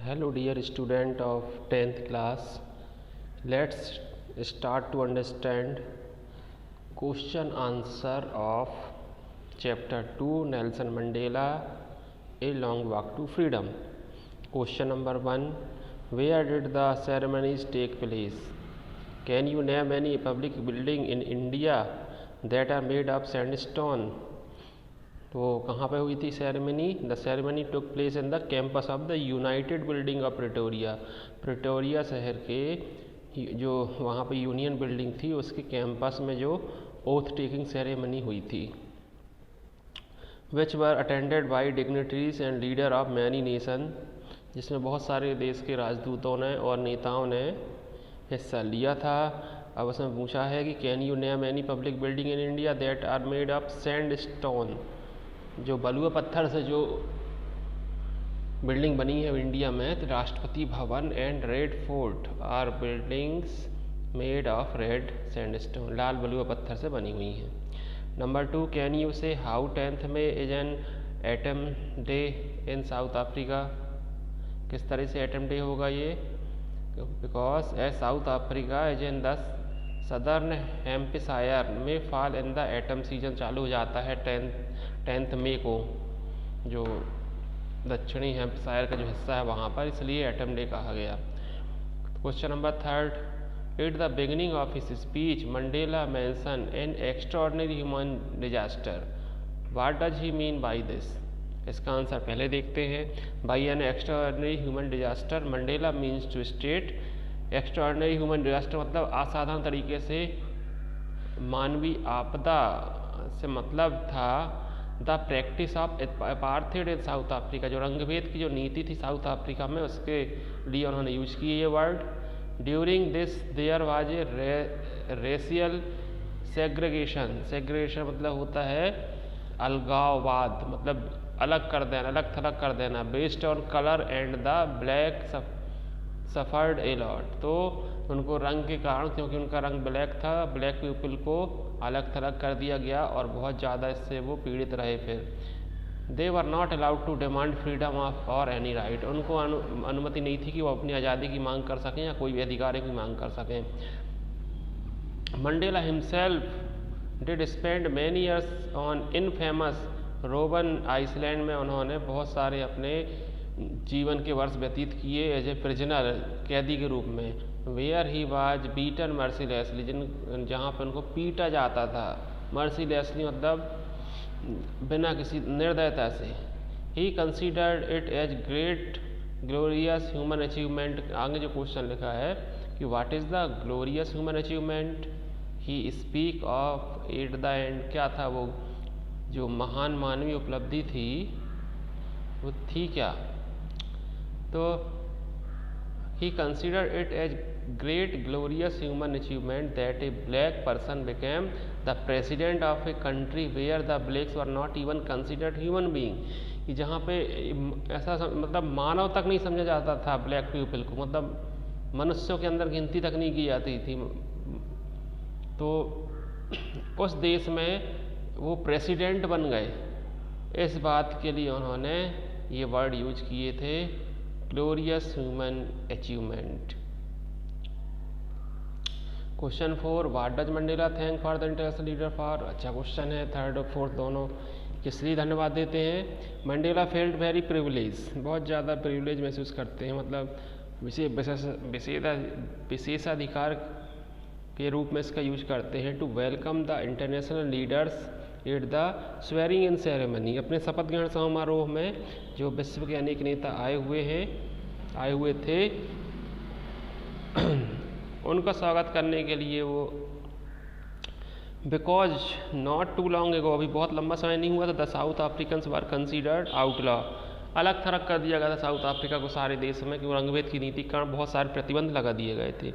Hello dear student of 10th class. Let's start to understand question answer of chapter 2 Nelson Mandela A Long Walk to Freedom. Question number 1. Where did the ceremonies take place? Can you name any public building in India that are made of sandstone? तो कहाँ पे हुई थी ceremony? The ceremony took place in the campus of the United building of Pretoria. Pretoria शहर के जो वहाँ पे यूनियन बिल्डिंग थी उसके कैंपस में जो ओथ टेकिंग सेरेमनी हुई थी। Which were attended by dignitaries and leader of many nation, जिसमें बहुत सारे देश के राजदूतों ने और नेताओं ने हिस्सा लिया था। अब उसमें पूछा है कि can you name any public building in India that are made of sand stone, जो बलुआ पत्थर से जो बिल्डिंग बनी है इंडिया में, तो Rashtrapati Bhavan and red fort are buildings made of red sandstone, लाल बलुआ पत्थर से बनी हुई हैं। Number 2, can you say how 10th में is an autumn day in South Africa? किस तरह से एटम डे होगा ये? Because a South Africa is in the southern hemisphere में fall in the autumn season चालू हो जाता है 10th मई को, जो दक्षिणी हेम्पशायर का जो हिस्सा है वहाँ पर, इसलिए एटम डे कहा गया। Question number 3, at the beginning of his speech Mandela mention an extraordinary human disaster, what does he mean by this? इसका आंसर पहले देखते हैं। By an extraordinary human disaster Mandela means to state, extraordinary human disaster मतलब असाधारण तरीके से मानवीय आपदा से मतलब था the practice of apartheid in South Africa, जो रंगभेद की जो नीति थी साउथ अफ्रीका में, उसके लिए उन्होंने यूज किए ये word. During this there was a racial segregation, segregation मतलब होता है अलगाववाद, मतलब अलग कर देना, अलग थलग कर देना, based on colour and the black suffered a lot, तो उनको रंग के कारण, क्योंकि उनका रंग ब्लैक था, ब्लैक पीपल को अलग थलग कर दिया गया और बहुत ज़्यादा इससे वो पीड़ित रहे। फिर they were not allowed to demand freedom of or any right, उनको अनुमति नहीं थी कि वो अपनी आज़ादी की मांग कर सकें या कोई भी अधिकार की मांग कर सकें। Mandela himself did spend many years on infamous Robben island में, उन्होंने बहुत सारे अपने जीवन के वर्ष व्यतीत किए एज ए प्रिजनर, कैदी के रूप में। Where he was beaten mercilessly, जहाँ पर उनको पीटा जाता था, मर्सीलेसली मतलब बिना किसी निर्दयता से। He considered it as great glorious human achievement. आगे जो क्वेश्चन लिखा है कि what is the glorious human achievement, he speak of at the end, क्या था वो जो महान मानवीय उपलब्धि थी, वो थी क्या? तो he considered it as great glorious human achievement that a black person became the president of a country where the blacks were not even considered human being, कि जहाँ पे ऐसा मतलब मानव तक नहीं समझा जाता था ब्लैक पीपल को, मतलब मनुष्यों के अंदर गिनती तक नहीं की जाती थी, तो उस देश में वो प्रेसिडेंट बन गए। इस बात के लिए उन्होंने ये वर्ड यूज किए थे, glorious human achievement. Question 4, what does Mandela thank for the international leader for? अच्छा क्वेश्चन है, 3rd और 4th दोनों किस लिए धन्यवाद देते हैं? मंडेला फेल्ट वेरी प्रिविलेज, बहुत ज़्यादा प्रिविलेज महसूस करते हैं, मतलब विशेषाधिकार के रूप में इसका यूज करते हैं। To welcome the international leaders at the swearing in ceremony, अपने शपथ ग्रहण समारोह में जो विश्व के अनेक नेता आए हुए थे, उनका स्वागत करने के लिए वो because not to long ago, अभी बहुत लंबा समय नहीं हुआ था, the south Africans were considered outlaw, अलग थलग कर दिया गया था साउथ अफ्रीका को सारे देश में, क्योंकि रंगभेद की नीति के कारण बहुत सारे प्रतिबंध लगा दिए गए थे।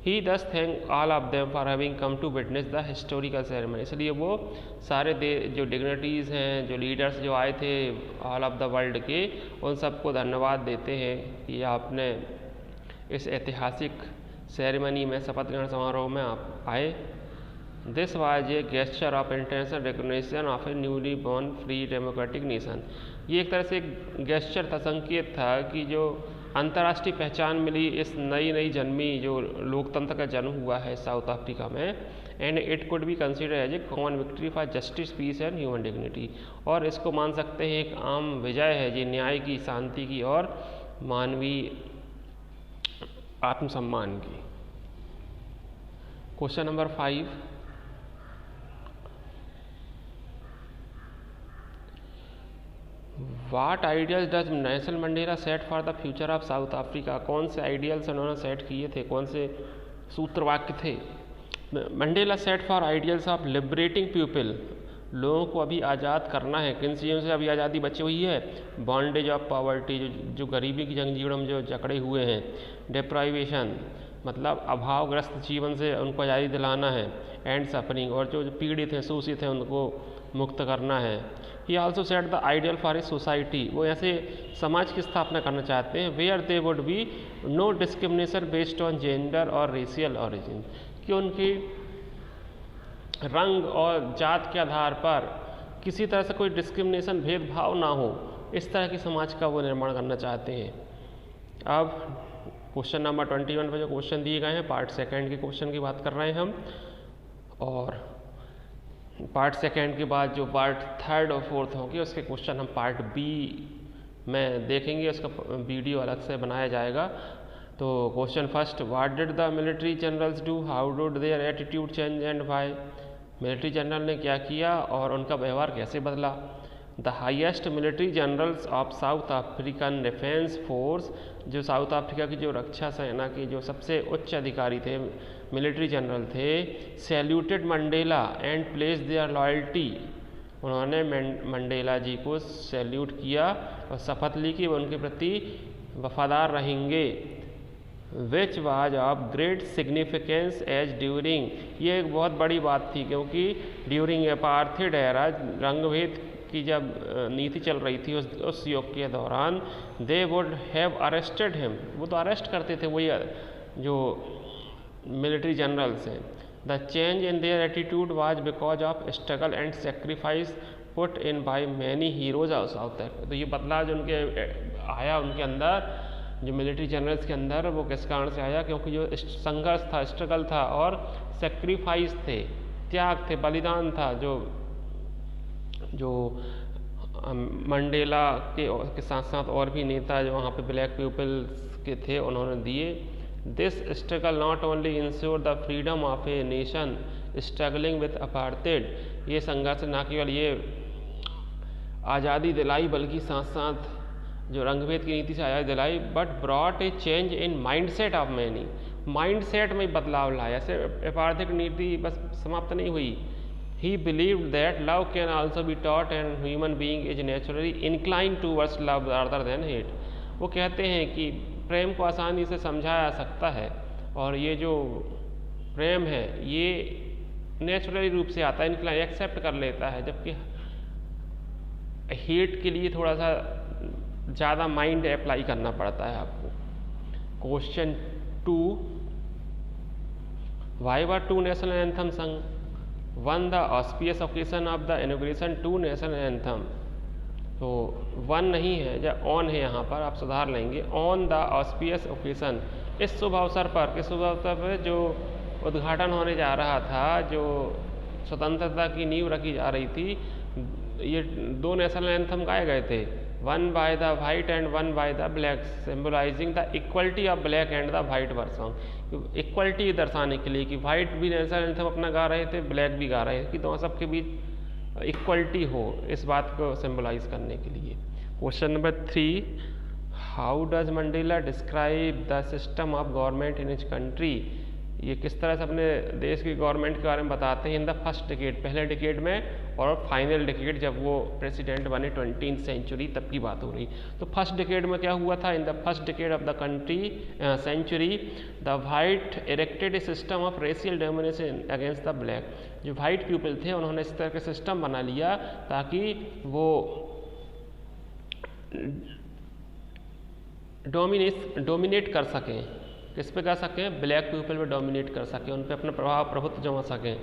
He thus thank all of them for having come to witness the historical ceremony, इसलिए वो सारे जो डिग्निटरीज हैं, जो लीडर्स जो आए थे ऑल ऑफ द वर्ल्ड के, उन सबको धन्यवाद देते हैं कि आपने इस ऐतिहासिक सेरेमनी में, शपथ ग्रहण समारोह में आप आए। This was a gesture of international recognition of A newly born free democratic nation, ये एक तरह से गेस्चर था, संकेत था कि जो अंतर्राष्ट्रीय पहचान मिली इस नई जन्मी जो लोकतंत्र का जन्म हुआ है साउथ अफ्रीका में। And it could be consider as a common victory for justice, peace and human dignity. और इसको मान सकते हैं एक आम विजय है जी न्याय की, शांति की और मानवीय आत्मसम्मान की। Question number 5, what ideals does Nelson Mandela set for the future of South Africa. कौन से आइडियल्स उन्होंने सेट किए थे, कौन से सूत्र वाक्य थे। Mandela set for ideals of liberating people, लोगों को अभी आज़ाद करना है। किन चीज़ों से अभी आज़ादी बची हुई है, बॉन्डेज ऑफ पॉवर्टी, जो गरीबी की जंजीरों में जो जकड़े हुए हैं, डिप्राइवेशन मतलब अभावग्रस्त जीवन से उनको आज़ादी दिलाना है, एंड सफरिंग और जो पीड़ित हैं, शोषित हैं, उनको मुक्त करना है। He also set the ideal for a society, वो ऐसे समाज की स्थापना करना चाहते हैं where they would be no discrimination based on gender और रेशियल ऑरिजिन, कि उनकी रंग और जात के आधार पर किसी तरह से कोई डिस्क्रिमिनेशन, भेदभाव ना हो, इस तरह की समाज का वो निर्माण करना चाहते हैं। अब क्वेश्चन नंबर 21 पर जो क्वेश्चन दिए गए हैं, पार्ट सेकंड के क्वेश्चन की बात कर रहे हैं हम, और पार्ट सेकंड के बाद जो पार्ट थर्ड और फोर्थ होंगे उसके क्वेश्चन हम पार्ट बी में देखेंगे, उसका वीडियो अलग से बनाया जाएगा। तो question first, what did the military generals do, how did their attitude change and why. Military general ने क्या किया और उनका व्यवहार कैसे बदला। The highest military generals of south African defence force, जो साउथ अफ्रीका की जो रक्षा सेना के जो सबसे उच्च अधिकारी थे, मिलिट्री जनरल थे, saluted Mandela and place their loyalty, उन्होंने मंडेला जी को सैल्यूट किया और शपथ ली कि वो उनके प्रति वफादार रहेंगे। Which was of great significance as during, ये एक बहुत बड़ी बात थी क्योंकि ड्यूरिंग अपार्थाइड एरा, रंगभेद की जब नीति चल रही थी उस युग के दौरान, they would have arrested him, वो तो अरेस्ट करते थे वही जो मिलिट्री जनरल्स हैं। The change in their attitude was because of struggle and sacrifice put in by many heroes of South Africa. तो ये बदलाव जो उनके आया उनके अंदर, जो मिलिट्री जनरल्स के अंदर, वो किस कारण से आया, क्योंकि जो संघर्ष था, स्ट्रगल था और सेक्रीफाइस थे, त्याग थे, बलिदान था, जो मंडेला के साथ साथ और भी नेता जो वहाँ पे ब्लैक पीपल्स के थे उन्होंने दिए। This struggle not only ensure the freedom of a nation struggling with apartheid, ये संघर्ष न केवल ये आज़ादी दिलाई बल्कि साथ साथ जो रंगभेद की नीति से आज़ादी दिलाई, but brought a change in mindset of many, mindset में बदलाव लाया। ऐसे अपार्थाइड नीति बस समाप्त नहीं हुई। He believed that love can also be taught and human being is naturally inclined towards love rather than hate। वो कहते हैं कि प्रेम को आसानी से समझाया जा सकता है और ये जो प्रेम है ये नेचुरली रूप से आता है, इंक्लाइन एक्सेप्ट कर लेता है, जबकि हेट के लिए थोड़ा सा ज़्यादा माइंड अप्लाई करना पड़ता है आपको। Question 2, why were two national anthem sung, on the auspicious occasion of the inauguration two national anthem. तो वन नहीं है, जब ऑन है यहाँ पर आप सुधार लेंगे, ऑन द ऑस्पियस ओकेशन, इस शुभ अवसर पर, किस शुभ अवसर पर जो उद्घाटन होने जा रहा था, जो स्वतंत्रता की नींव रखी जा रही थी, ये 2 नेशनल एंथम गाए गए थे, one by the white and one by the black, symbolising the equality of black and the white version, equality दर्शाने के लिए कि वाइट भी नेशनल एंथम अपना गा रहे थे, ब्लैक भी गा रहे थे, कि दोनों सबके बीच इक्वलिटी हो, इस बात को सिम्बलाइज करने के लिए। Question number 3, how does Mandela describe the system of government in his country, ये किस तरह से अपने देश की गवर्नमेंट के बारे में बताते हैं इन द फर्स्ट डिकेड, पहले डिकेड में, और फाइनल डिकेड जब वो प्रेसिडेंट बने 20th सेंचुरी तब की बात हो रही। तो फर्स्ट डिकेड में क्या हुआ था, in the first decade of the country century the white erected a system of racial domination against the black, जो वाइट पीपल थे उन्होंने इस तरह का सिस्टम बना लिया ताकि वो डोमिनेट कर सकें, किस पे कर सकें, ब्लैक पीपल पे डोमिनेट कर सकें, उन पे अपना प्रभुत्व जमा सकें,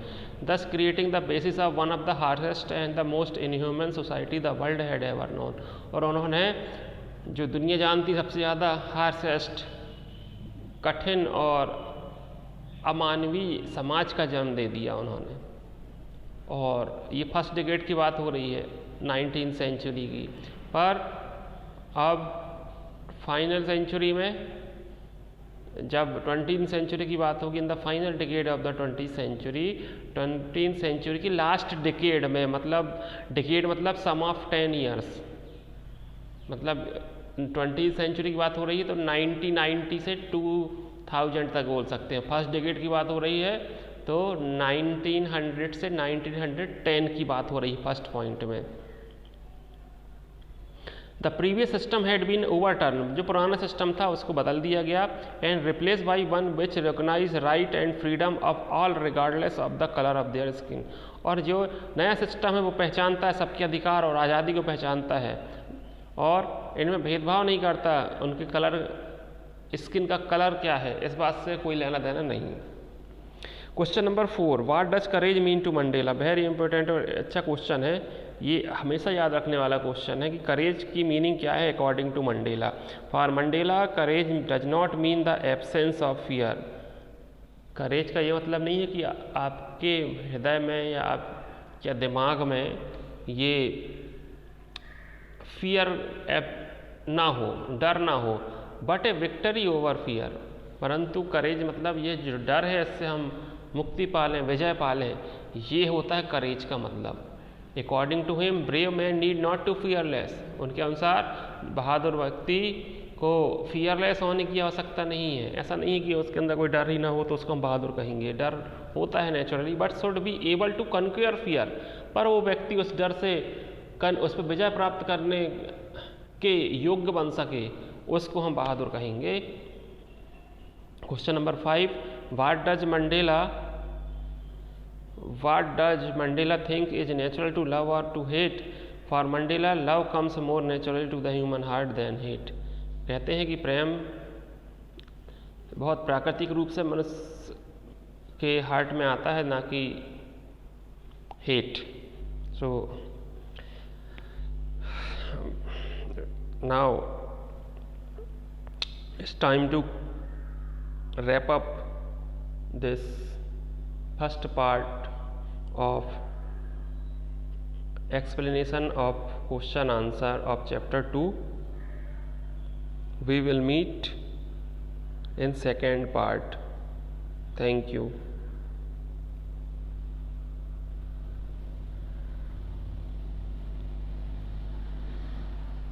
दस creating the basis of one of the hardest and the most inhuman society the world had ever known. और उन्होंने जो दुनिया जानती सबसे ज़्यादा हार्शेस्ट, कठिन और अमानवीय समाज का जन्म दे दिया उन्होंने। और ये फर्स्ट डिकेड की बात हो रही है 19th सेंचुरी की, पर अब फाइनल सेंचुरी में जब 20th सेंचुरी की बात होगी, in the final decade of the 20th century की लास्ट डिकेड में, मतलब डिकेड मतलब सम ऑफ 10 ईयर्स, मतलब 20th सेंचुरी की बात हो रही है तो 1990 से 2000 तक बोल सकते हैं। फर्स्ट डिकेड की बात हो रही है तो 1900 से 1910 की बात हो रही है फर्स्ट पॉइंट में। The previous system had been overturn, जो पुराना सिस्टम था उसको बदल दिया गया, and replace by one which recognise right and freedom of all regardless of the colour of their skin. और जो नया सिस्टम है वो पहचानता है सबके अधिकार और आज़ादी को पहचानता है और इनमें भेदभाव नहीं करता, उनके कलर, स्किन का कलर क्या है इस बात से कोई लेना देना नहीं। Question number 4, what does courage mean to Mandela. Very important और अच्छा क्वेश्चन है, ये हमेशा याद रखने वाला क्वेश्चन है कि करेज की मीनिंग क्या है according to Mandela. For Mandela courage does not mean the absence of fear. Courage का ये मतलब नहीं है कि आपके हृदय में या आपके दिमाग में ये फियर ना हो, डर ना हो, but A victory over fear. परंतु करेज मतलब ये जो डर है इससे हम मुक्ति पालें, विजय पालें, ये होता है करेज का मतलब। According to him brave man need not to fearless. उनके अनुसार बहादुर व्यक्ति को फियरलेस होने की आवश्यकता नहीं है। ऐसा नहीं है कि उसके अंदर कोई डर ही ना हो तो उसको हम बहादुर कहेंगे, डर होता है naturally, but should be able to conquer fear. पर वो व्यक्ति उस डर से उस पर विजय प्राप्त करने के योग्य बन सके, उसको हम बहादुर कहेंगे। Question number 5, what does Mandela think is natural to love or to hate. For Mandela love comes more natural to the human heart than hate. कहते हैं कि प्रेम बहुत प्राकृतिक रूप से मनुष्य के हार्ट में आता है, ना कि hate. So now it's time to wrap up this first part of explanation of question answer of chapter 2. We will meet in second part. Thank you.